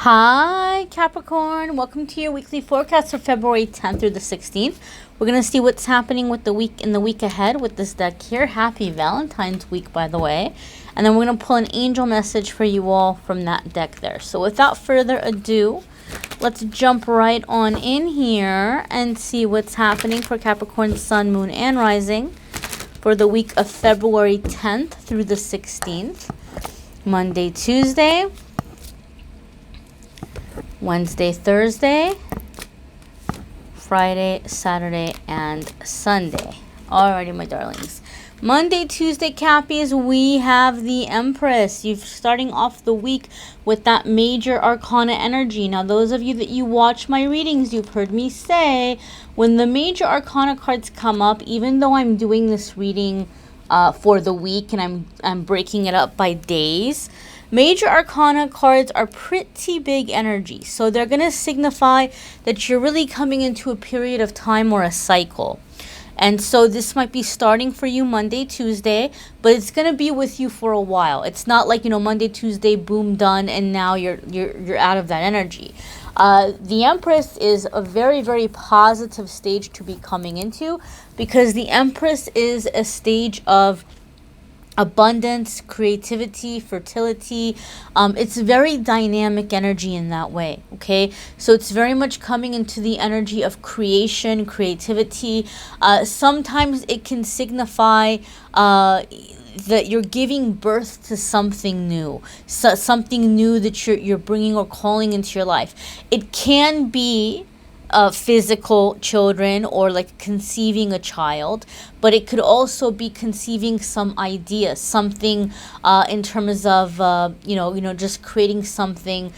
Hi Capricorn, welcome to your weekly forecast for February 10th through the 16th. We're going to see what's happening with the week in the week ahead with this deck here. Happy Valentine's week, by the way. And then we're going to pull an angel message for you all from that deck there. So without further ado, let's jump right on in here and see what's happening for Capricorn Sun, Moon, and Rising for the week of February 10th through the 16th. Monday, Tuesday, Wednesday, Thursday, Friday, Saturday, and Sunday. Alrighty, my darlings. Monday, Tuesday, Cappies, we have the Empress. You're starting off the week with that major arcana energy. Now, those of you that you watch my readings, you've heard me say, when the major arcana cards come up, even though I'm doing this reading for the week and I'm breaking it up by days, major arcana cards are pretty big energy. So they're going to signify that you're really coming into a period of time or a cycle. And so this might be starting for you Monday, Tuesday, but it's going to be with you for a while. It's not like, Monday, Tuesday, boom, done, and now you're out of that energy. The Empress is a very, very positive stage to be coming into, because the Empress is a stage of abundance, creativity, fertility. It's very dynamic energy in that way, okay? So it's very much coming into the energy of creation, creativity. Sometimes it can signify that you're giving birth to something new, something new that you're bringing or calling into your life. It can be physical children or like conceiving a child, but it could also be conceiving some idea, something in terms of just creating something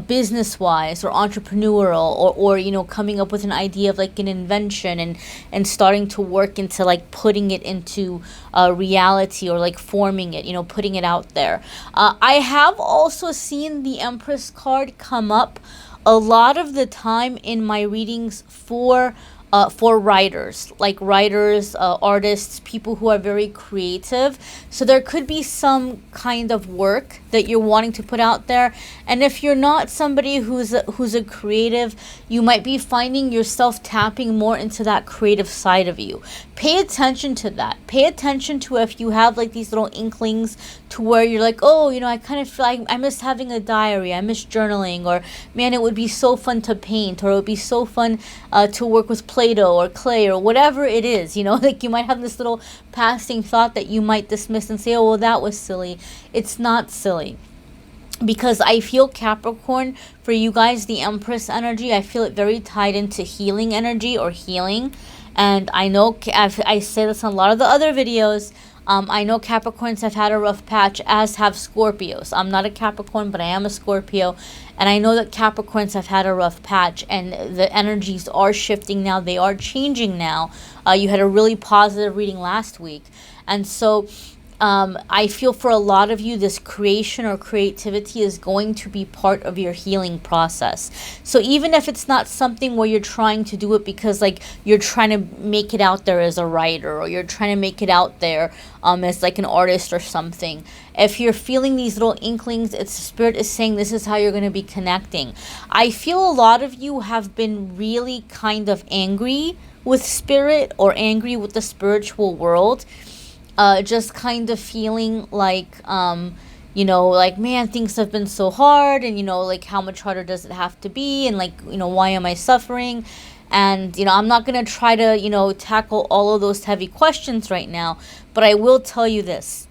business wise or entrepreneurial, or coming up with an idea of like an invention and starting to work into like putting it into reality, or like forming it, putting it out there. I have also seen the Empress card come up a lot of the time in my readings for writers, artists, people who are very creative. So there could be some kind of work that you're wanting to put out there. And if you're not somebody who's a creative, you might be finding yourself tapping more into that creative side of you. Pay attention to that. Pay attention to if you have like these little inklings to where you're like, oh, I kind of feel like I miss having a diary, I miss journaling, or man, it would be so fun to paint, or it would be so fun to work with Play-Doh or clay or whatever it is, like you might have this little passing thought that you might dismiss and say, oh, well, that was silly. It's not silly. Because I feel Capricorn, for you guys, the Empress energy, I feel it very tied into healing energy or healing. And I know, I say this on a lot of the other videos, I know Capricorns have had a rough patch, as have Scorpios. I'm not a Capricorn, but I am a Scorpio. And I know that Capricorns have had a rough patch, and the energies are shifting now. They are changing now. You had a really positive reading last week. And so I feel for a lot of you, this creation or creativity is going to be part of your healing process. So even if it's not something where you're trying to do it because like you're trying to make it out there as a writer, or you're trying to make it out there as like an artist or something, if you're feeling these little inklings, it's Spirit is saying this is how you're going to be connecting. I feel a lot of you have been really kind of angry with Spirit or angry with the spiritual world. Just kind of feeling like, like, man, things have been so hard, and, like, how much harder does it have to be, and, like, why am I suffering? And, I'm not going to try to, tackle all of those heavy questions right now, but I will tell you this.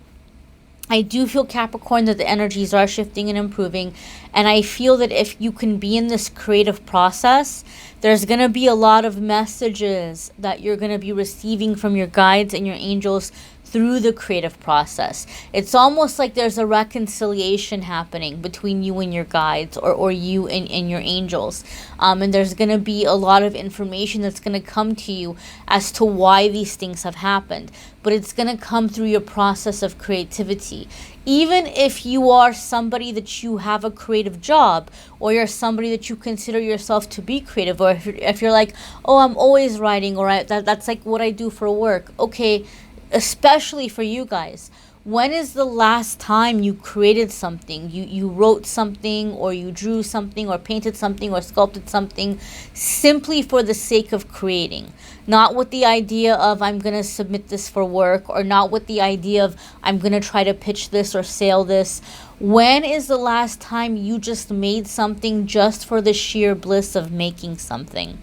I do feel, Capricorn, that the energies are shifting and improving, and I feel that if you can be in this creative process, there's going to be a lot of messages that you're going to be receiving from your guides and your angels through the creative process. It's almost like there's a reconciliation happening between you and your guides, or you and your angels. And there's going to be a lot of information that's going to come to you as to why these things have happened. But it's going to come through your process of creativity. Even if you are somebody that you have a creative job, or you're somebody that you consider yourself to be creative, or if you're like, oh, I'm always writing, or that's like what I do for work. Okay, especially for you guys, when is the last time you created something? You wrote something, or you drew something, or painted something, or sculpted something simply for the sake of creating. Not with the idea of I'm going to submit this for work, or not with the idea of I'm going to try to pitch this or sell this. When is the last time you just made something just for the sheer bliss of making something?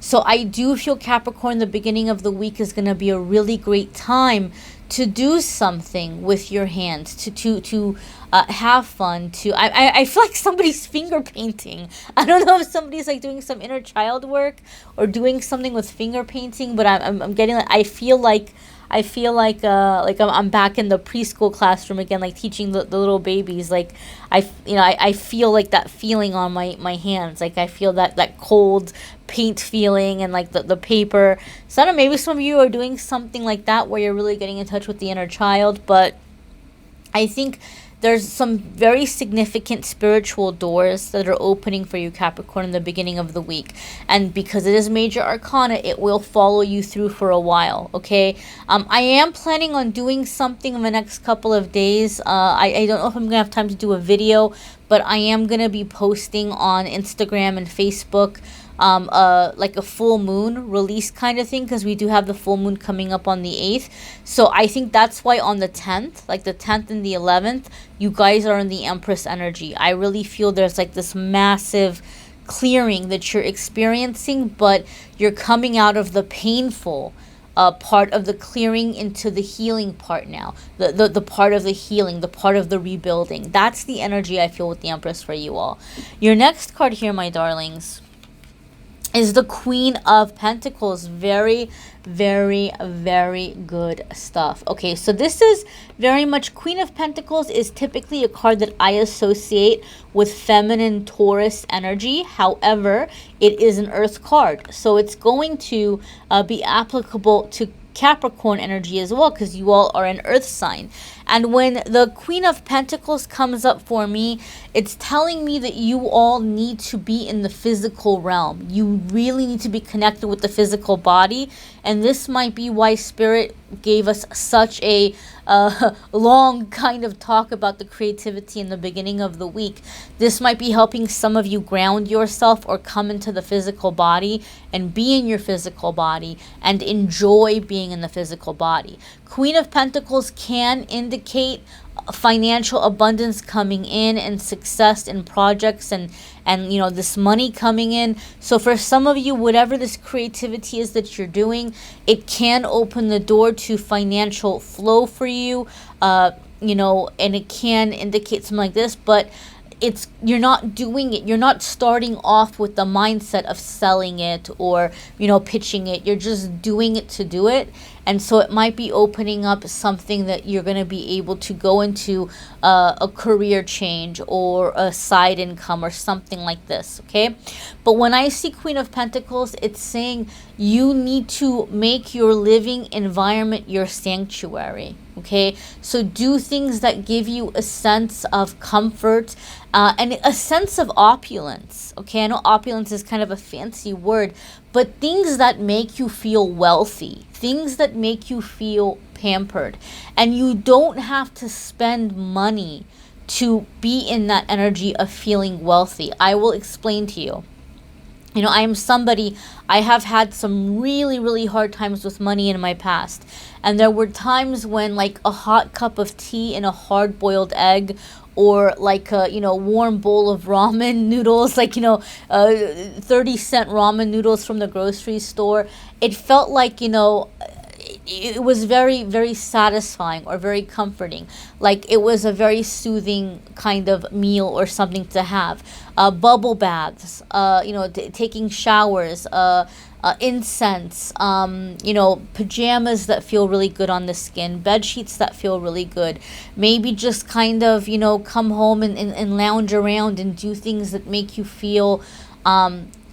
So I do feel, Capricorn, the beginning of the week is going to be a really great time to do something with your hands, to have fun, I feel like somebody's finger painting. I don't know if somebody's like doing some inner child work or doing something with finger painting, but I'm getting like, I feel like I'm back in the preschool classroom again, like teaching the little babies. Like I feel like that feeling on my hands. Like I feel that cold paint feeling, and like the paper. So I don't know, maybe some of you are doing something like that where you're really getting in touch with the inner child. But I think there's some very significant spiritual doors that are opening for you, Capricorn, in the beginning of the week. And because it is major arcana, it will follow you through for a while, okay? I am planning on doing something in the next couple of days. I don't know if I'm going to have time to do a video, but I am going to be posting on Instagram and Facebook like a full moon release kind of thing, because we do have the full moon coming up on the 8th. So I think that's why on the 10th, like the 10th and the 11th, you guys are in the Empress energy. I really feel there's like this massive clearing that you're experiencing, but you're coming out of the painful part of the clearing into the healing part now. The part of the healing, the part of the rebuilding. That's the energy I feel with the Empress for you all. Your next card here, my darlings, is the Queen of Pentacles. Very, very, very good stuff. Okay, so this is very much, Queen of Pentacles is typically a card that I associate with feminine Taurus energy. However, it is an earth card, so it's going to be applicable to Capricorn energy as well, because you all are an earth sign. And when the Queen of Pentacles comes up for me, it's telling me that you all need to be in the physical realm. You really need to be connected with the physical body. And this might be why Spirit gave us such a long kind of talk about the creativity in the beginning of the week. This might be helping some of you ground yourself or come into the physical body and be in your physical body and enjoy being in the physical body. Queen of Pentacles can indicate financial abundance coming in and success in projects and you know, this money coming in. So for some of you, whatever this creativity is that you're doing, it can open the door to financial flow for you, you know, and it can indicate something like this, but you're not doing it, you're not starting off with the mindset of selling it or, you know, pitching it. You're just doing it to do it. And so it might be opening up something that you're going to be able to go into a career change or a side income or something like this, okay? But when I see Queen of Pentacles, it's saying you need to make your living environment your sanctuary, okay? So do things that give you a sense of comfort and a sense of opulence, okay? I know opulence is kind of a fancy word, but things that make you feel wealthy, things that make you feel pampered. And you don't have to spend money to be in that energy of feeling wealthy. I will explain to you. You know, I am somebody, I have had some really, really hard times with money in my past. And there were times when like a hot cup of tea and a hard-boiled egg, or like a, you know, warm bowl of ramen noodles, like, you know, 30-cent ramen noodles from the grocery store, it felt like, you know, it was very, very satisfying or very comforting. Like it was a very soothing kind of meal or something to have. Bubble baths, you know, taking showers, incense, you know, pajamas that feel really good on the skin, bed sheets that feel really good. Maybe just kind of, you know, come home and lounge around and do things that make you feel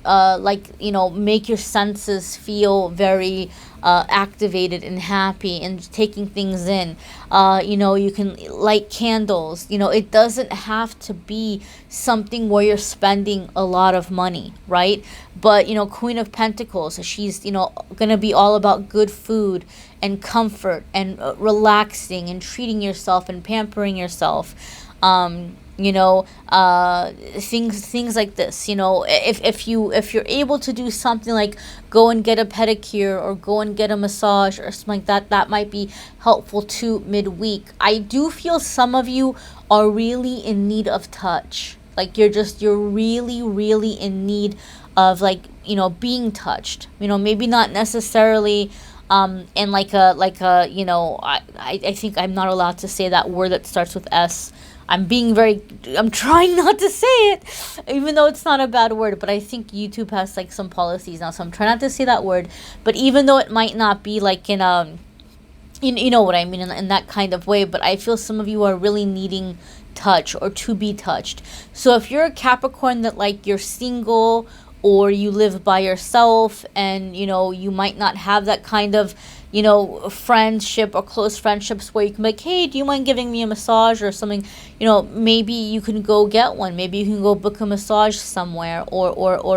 like, you know, make your senses feel very activated and happy and taking things in. You know, you can light candles. You know, it doesn't have to be something where you're spending a lot of money, right? But, you know, Queen of Pentacles, she's, you know, gonna be all about good food and comfort and relaxing and treating yourself and pampering yourself. You know, things like this. You know, if you're able to do something like go and get a pedicure or go and get a massage or something like that, that might be helpful too midweek. I do feel some of you are really in need of touch. Like you're really in need of, like, you know, being touched. You know, maybe not necessarily and like a you know, I think I'm not allowed to say that word that starts with S. I'm trying not to say it, even though it's not a bad word, but I think YouTube has like some policies now, so I'm trying not to say that word. But even though it might not be like in you know what I mean, in that kind of way, but I feel some of you are really needing touch or to be touched. So if you're a Capricorn that, like, you're single or you live by yourself and, you know, you might not have that kind of, you know, friendship or close friendships where you can be like, hey, do you mind giving me a massage or something? You know, maybe you can go get one. Maybe you can go book a massage somewhere or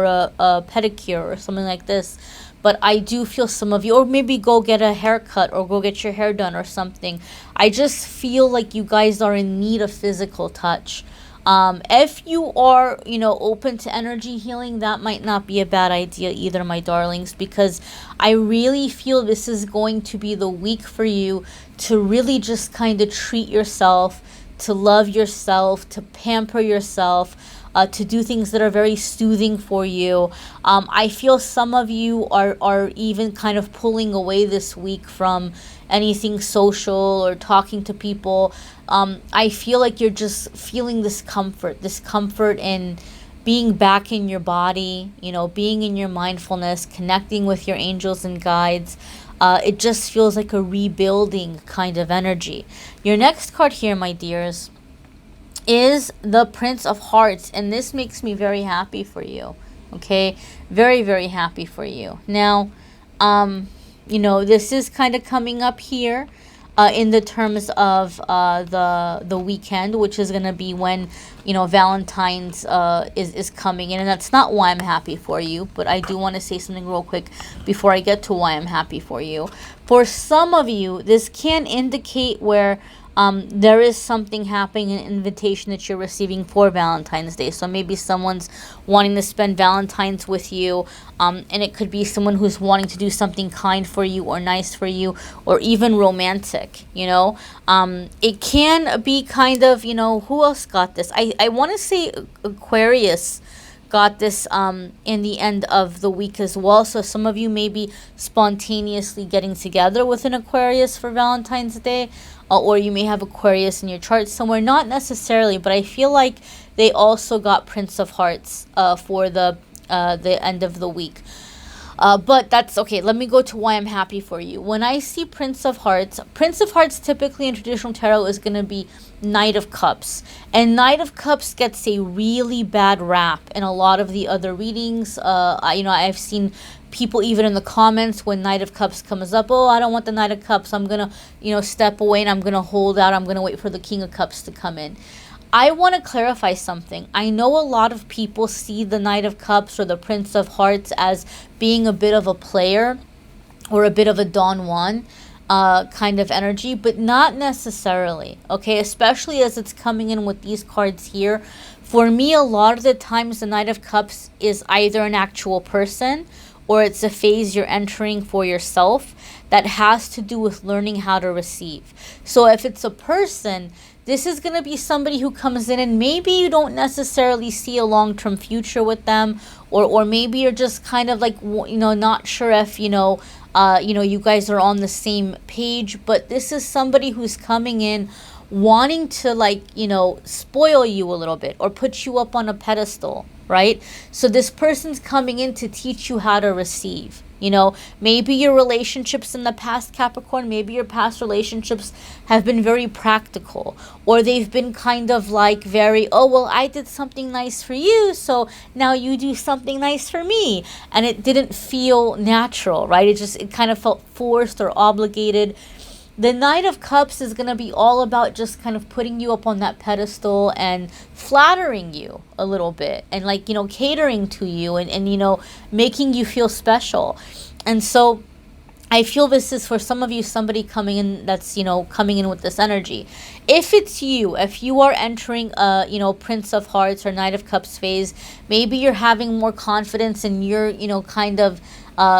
a pedicure or something like this. But I do feel some of you, or maybe go get a haircut or go get your hair done or something. I just feel like you guys are in need of physical touch. If you are, you know, open to energy healing, that might not be a bad idea either, my darlings, because I really feel this is going to be the week for you to really just kind of treat yourself, to love yourself, to pamper yourself, to do things that are very soothing for you. I feel some of you are even kind of pulling away this week from anything social or talking to people. I feel like you're just feeling this comfort in being back in your body, you know, being in your mindfulness, connecting with your angels and guides. It just feels like a rebuilding kind of energy. Your next card here, my dears, is the Prince of Hearts, and this makes me very happy for you. Okay, very happy for you. Now, you know, this is kind of coming up here in the terms of the weekend, which is going to be when, you know, Valentine's is coming in. And that's not why I'm happy for you, but I do want to say something real quick before I get to why I'm happy for you. For some of you, this can indicate where there is something happening, an invitation that you're receiving for Valentine's Day. So maybe someone's wanting to spend Valentine's with you, and it could be someone who's wanting to do something kind for you or nice for you or even romantic, you know. It can be kind of, you know, who else got this? I want to say Aquarius got this in the end of the week as well. So some of you may be spontaneously getting together with an Aquarius for Valentine's Day, or you may have Aquarius in your chart somewhere. Not necessarily, but I feel like they also got Prince of Hearts for the end of the week. But that's okay. Let me go to why I'm happy for you. When I see Prince of Hearts typically in traditional tarot is going to be Knight of Cups. And Knight of Cups gets a really bad rap in a lot of the other readings. You know, I've seen people even in the comments when Knight of Cups comes up, oh, I don't want the Knight of Cups. I'm going to, you know, step away and I'm going to hold out. I'm going to wait for the King of Cups to come in. I want to clarify something. I know a lot of people see the Knight of Cups or the Prince of Hearts as being a bit of a player or a bit of a Don Juan kind of energy, but not necessarily, okay? Especially as it's coming in with these cards here. For me, a lot of the times the Knight of Cups is either an actual person or it's a phase you're entering for yourself that has to do with learning how to receive. So if it's a person, this is going to be somebody who comes in and maybe you don't necessarily see a long-term future with them, or maybe you're just kind of like, you know, not sure if, you know, you guys are on the same page, but this is somebody who's coming in wanting to, like, you know, spoil you a little bit or put you up on a pedestal, right? So this person's coming in to teach you how to receive. You know, maybe your relationships in the past, Capricorn, maybe your past relationships have been very practical, or they've been kind of like very, oh, well, I did something nice for you, so now you do something nice for me. And it didn't feel natural, right? It kind of felt forced or obligated. The Knight of Cups is going to be all about just kind of putting you up on that pedestal and flattering you a little bit, and like, you know, catering to you, and you know, making you feel special. And so I feel this is for some of you, somebody coming in that's, you know, coming in with this energy. If it's you, if you are entering a, you know, Prince of Hearts or Knight of Cups phase, maybe you're having more confidence and you're, you know, kind of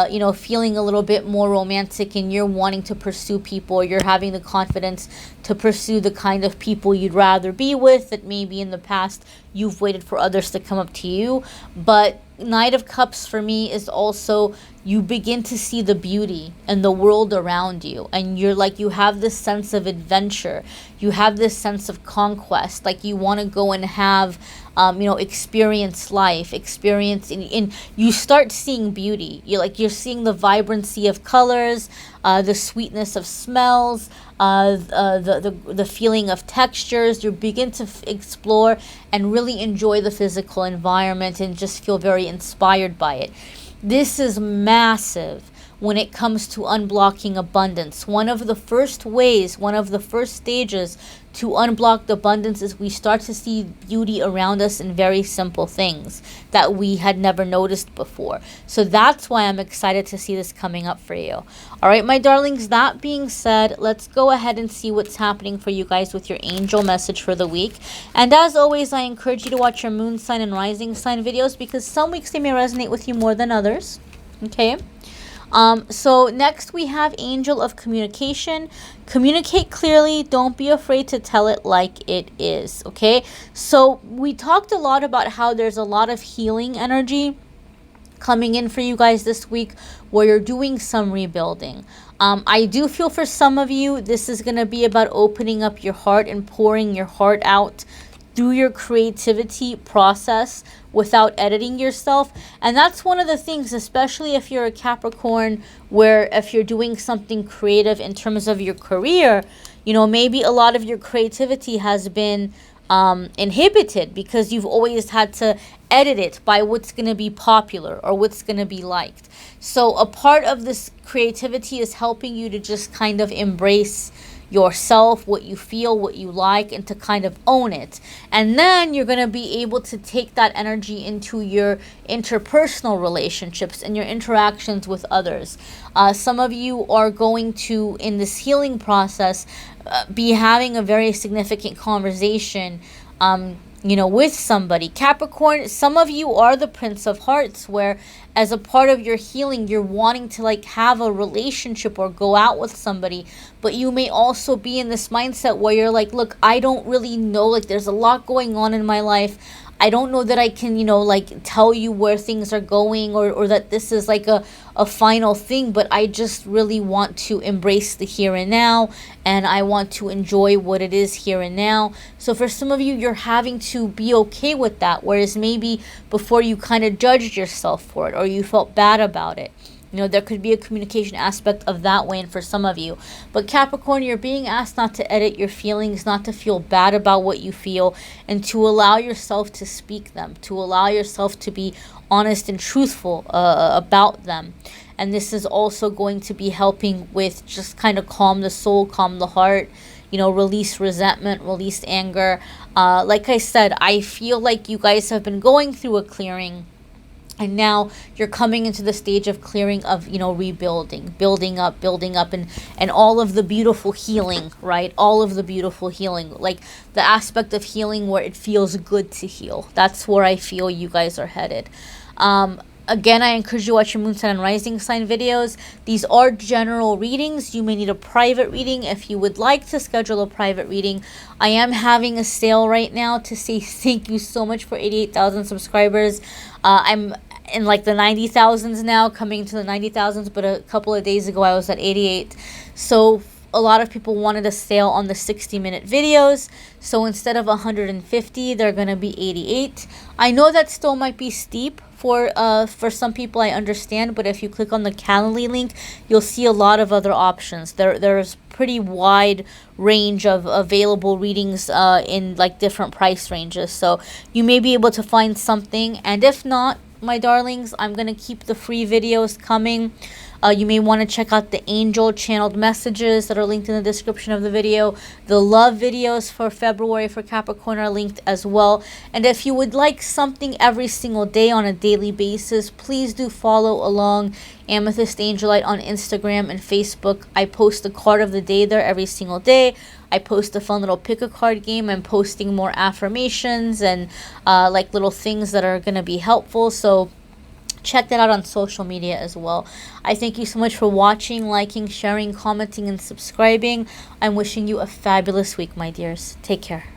you know, feeling a little bit more romantic, and you're wanting to pursue people, or you're having the confidence to pursue the kind of people you'd rather be with, that maybe in the past you've waited for others to come up to you. But Knight of Cups for me is also, you begin to see the beauty and the world around you, and you're like, you have this sense of adventure, you have this sense of conquest, like you want to go and have you know, experience life, and you start seeing beauty. You're seeing the vibrancy of colors, the sweetness of smells, the feeling of textures. You begin to explore and really enjoy the physical environment and just feel very inspired by it. This is massive when it comes to unblocking abundance. One of the first ways, one of the first stages to unblock the abundance is we start to see beauty around us in very simple things that we had never noticed before. So that's why I'm excited to see this coming up for you. All right, my darlings, that being said, let's go ahead and see what's happening for you guys with your angel message for the week. And as always, I encourage you to watch your moon sign and rising sign videos, because some weeks they may resonate with you more than others. Okay? So next we have Angel of Communication. Communicate clearly. Don't be afraid to tell it like it is. Okay. So we talked a lot about how there's a lot of healing energy coming in for you guys this week, where you're doing some rebuilding. I do feel for some of you, this is going to be about opening up your heart and pouring your heart out through your creativity process without editing yourself. And that's one of the things, especially if you're a Capricorn, where if you're doing something creative in terms of your career, you know, maybe a lot of your creativity has been inhibited because you've always had to edit it by what's going to be popular or what's going to be liked. So a part of this creativity is helping you to just kind of embrace yourself, what you feel, what you like, and to kind of own it. And then you're going to be able to take that energy into your interpersonal relationships and your interactions with others. Some of you are going to, in this healing process, be having a very significant conversation you know, with somebody. Capricorn, some of you are the Prince of Hearts, where as a part of your healing, you're wanting to like have a relationship or go out with somebody, but you may also be in this mindset where you're like, look, I don't really know, like there's a lot going on in my life. I don't know that I can, you know, like tell you where things are going, or that this is like a final thing, but I just really want to embrace the here and now, and I want to enjoy what it is here and now. So for some of you, you're having to be okay with that, whereas maybe before you kind of judged yourself for it or you felt bad about it. You know, there could be a communication aspect of that way, and for some of you. But Capricorn, you're being asked not to edit your feelings, not to feel bad about what you feel, and to allow yourself to speak them, to allow yourself to be honest and truthful about them. And this is also going to be helping with just kind of calm the soul, calm the heart, you know, release resentment, release anger. Like I said, I feel like you guys have been going through a clearing, and now you're coming into the stage of clearing, of, you know, rebuilding, building up, and all of the beautiful healing, right? All of the beautiful healing, like the aspect of healing where it feels good to heal. That's where I feel you guys are headed. Again, I encourage you to watch your moon sign and rising sign videos. These are general readings. You may need a private reading. If you would like to schedule a private reading, I am having a sale right now to say thank you so much for 88,000 subscribers. I'm in like the 90,000s now, coming to the 90,000s, but a couple of days ago I was at 88. So a lot of people wanted a sale on the 60-minute videos. So instead of 150, they're going to be 88. I know that still might be steep for some people, I understand, but if you click on the Calendly link, you'll see a lot of other options. There's pretty wide range of available readings in like different price ranges. So you may be able to find something, and if not, my darlings, I'm going to keep the free videos coming. You may want to check out the angel channeled messages that are linked in the description of the video. The love videos for February for Capricorn are linked as well. And if you would like something every single day on a daily basis, please do follow along Amethyst Angellight on Instagram and Facebook. I post a card of the day there every single day. I post a fun little pick a card game. I'm posting more affirmations and like little things that are going to be helpful. So check that out on social media as well. I thank you so much for watching, liking, sharing, commenting, and subscribing. I'm wishing you a fabulous week, my dears. Take care.